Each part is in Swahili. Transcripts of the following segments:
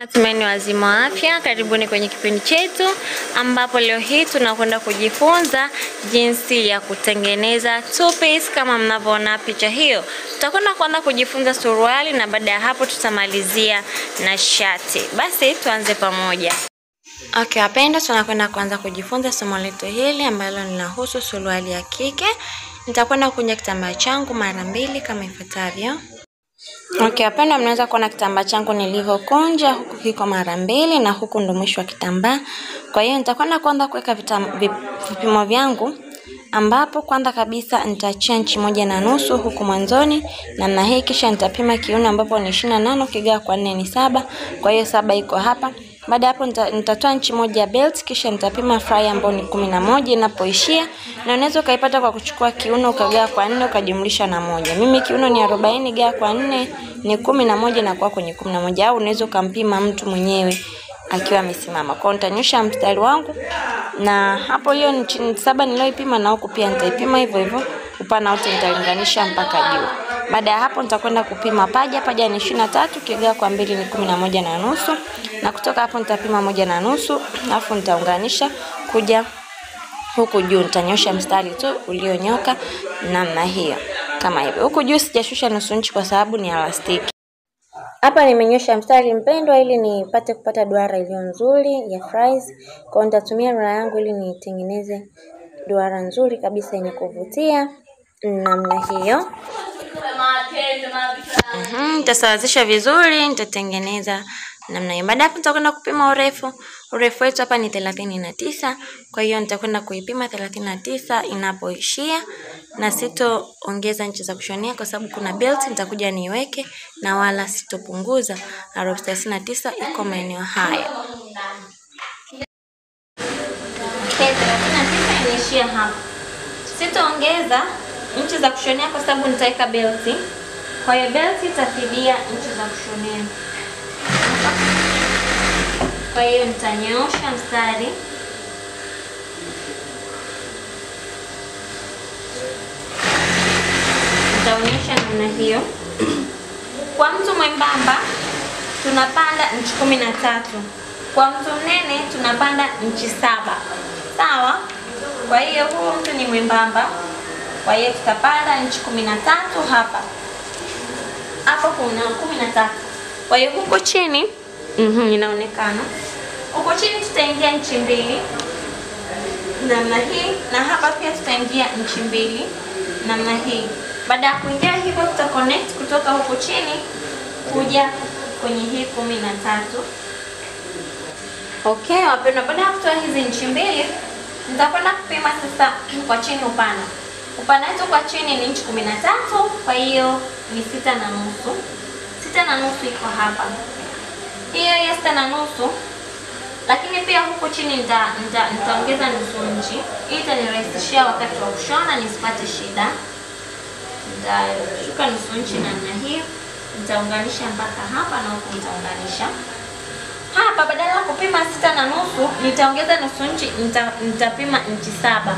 Natumeni wazima wa afya, karibuni kwenye kipindi chetu ambapo leo hii tunakwenda kujifunza jinsi ya kutengeneza two piece kama mnavyoona picha hiyo. Tutakwenda kwanza kujifunza suruali na baada ya hapo tutamalizia na shati. Basi tuanze pamoja. Okay, wapendwa, tunakwenda kuanza kujifunza somo letu hili ambalo linahusu suruali ya kike. Nitakwenda kukunja kitambaa changu mara 2 kama ifuatavyo. Okay, wapendwa, mnaweza kuona kitambaa changu nilivyokunja, huku kiko mara 2 na huku ndo mwisho wa kitambaa. Kwa hiyo nitakwenda kwanza kuweka vipimo vyangu, ambapo kwanza kabisa nitachia inchi 1.5 huku mwanzoni namna hii, kisha nitapima kiuno ambapo ni 28 kigawa kwa 4 ni 7. Kwa hiyo 7 iko hapa. Baada hapo nitatoa inchi 1 ya belt, kisha nitapima fry ambapo ni 11 inapoishia, na unaweza kaipata kwa kuchukua kiuno ukagawa kwa 4 ukajumlisha na 1. Mimi kiuno ni 40 gawa kwa 4 ni 11 na kwa kwenye 11, au unaweza kumpima mtu mwenyewe akiwa amesimama. Kwa nitanyosha mstari wangu, na hapo hiyo ni 7 nilioipima, na huku pia nitaipima hivyo hivyo, upana wote nitalinganisha mpaka juu. Baada ya hapo nitakwenda kupima paja ni 23 kigawa kwa 2 ni 11.5, na kutoka hapo nitapima 1.5, alafu nitaunganisha kuja huku juu. Nitanyosha mstari tu ulionyoka namna hiyo kama hivyo. Huku juu sijashusha nusu inchi kwa sababu ni elastiki. Hapa nimenyosha mstari mpendwa, ili nipate kupata duara iliyo nzuri ya fries. Kwa nitatumia rula yangu ili nitengeneze duara nzuri kabisa yenye kuvutia namna hiyo. Nitasawazisha vizuri, nitatengeneza namna hiyo. Baada hapo nitakwenda kupima urefu. Urefu wetu hapa ni 39. Kwa hiyo nitakwenda kuipima 39 inapoishia, na sitoongeza inchi za kushonea kwa sababu kuna belt nitakuja niweke, na wala sitopunguza. 39 iko maeneo haya. Okay, 39 inaishia hapa. Sitoongeza inchi za kushonea kwa sababu nitaweka belt. Kwa hiyo belt itafidia inchi za kushonea. Kwa hiyo nitanyoosha mstari. Nitaonyesha namna hiyo. Kwa mtu mwembamba tunapanda inchi 13. Kwa mtu mnene tunapanda inchi 7. Sawa? Kwa hiyo huyu mtu ni mwembamba, kwa hiyo tutapanda inchi 13 hapa. Hapo kuna 13. Kwa hiyo huko chini inaonekana. Huko chini tutaingia inchi 2 namna hii, na hapa pia tutaingia inchi 2 namna hii. Baada ya kuingia hivyo tuta connect kutoka huko chini kuja kwenye hii 13. Okay, wapendwa, baada ya kutoa hizi inchi 2 nitakwenda kupima sasa kwa chini upana. Upana wetu kwa chini ni inchi 13, kwa hiyo ni 6.5. 6.5 iko hapa. Hiyo ya 6.5, lakini pia huku chini nitaongeza nusu inchi. Hii itanirahisishia wakati wa kushona nisipate shida. Nitashuka nusu inchi namna hiyo. Nitaunganisha mpaka hapa, na huku nitaunganisha. Hapa badala ya kupima 6.5 nitaongeza nusu inchi, nitapima inchi 7.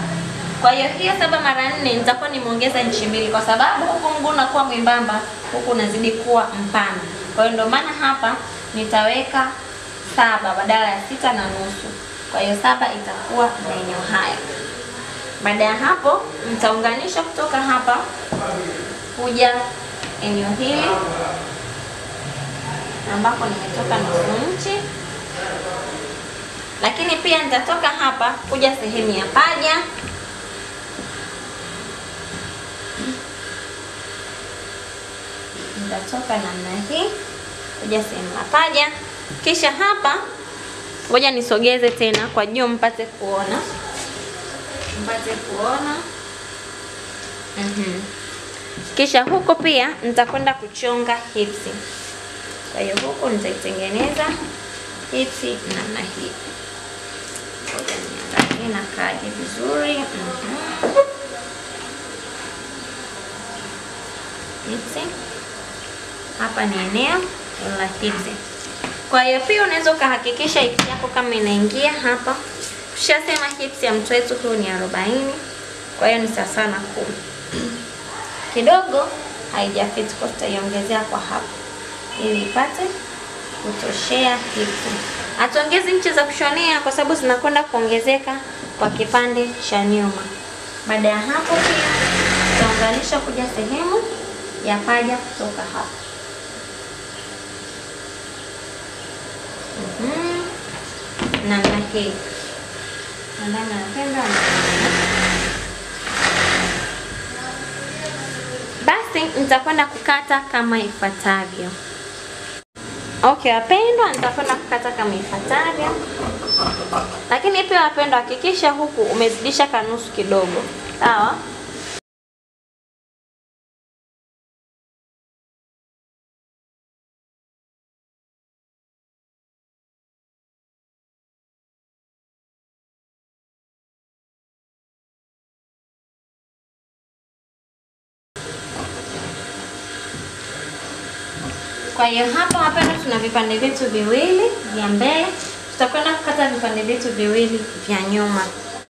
Kwa hiyo 7 mara 4 nitakuwa nimeongeza inchi 2 kwa sababu huku mguu unakuwa mwembamba, huku unazidi kuwa mpana. Kwa hiyo ndio maana hapa nitaweka 7 badala ya 6.5. Kwa hiyo 7 itakuwa maeneo haya. Baada ya hapo nitaunganisha kutoka hapa kuja eneo hili ambapo nimetoka nusu inchi. Lakini pia nitatoka hapa kuja sehemu ya paja. Nitatoka namna hii kuja sehemu ya paja. Kisha hapa ngoja nisogeze tena kwa juu mpate kuona. Kisha huko pia nitakwenda kuchonga hips. Kwa hiyo huko nitaitengeneza hips namna hii. Ngoja niangalie na kaje vizuri. Hips. Hapa ni eneo la hips. Kwa hiyo pia unaweza kuhakikisha hips yako kama inaingia hapa. Tushasema hips ya mtu wetu huyu ni 40. Kwa hiyo ni sawa na 10. Kidogo haijafit, kwa tutaiongezea kwa hapa ili ipate kutoshea hivi. Hatuongezi ncha za kushonea kwa sababu zinakwenda kuongezeka kwa kipande cha nyuma. Baada ya hapo pia tutaunganisha kuja sehemu ya paja kutoka hapa. Namna hii. Namna napenda. Basi nitakwenda kukata kama ifuatavyo. Okay wapendwa, nitakwenda kukata kama ifuatavyo. Lakini pia wapendwa, hakikisha huku umezidisha kanusu kidogo. Sawa? Kwa hiyo hapa wapendwa, tuna vipande vyetu viwili vya mbele. Tutakwenda kukata vipande vyetu viwili vya nyuma.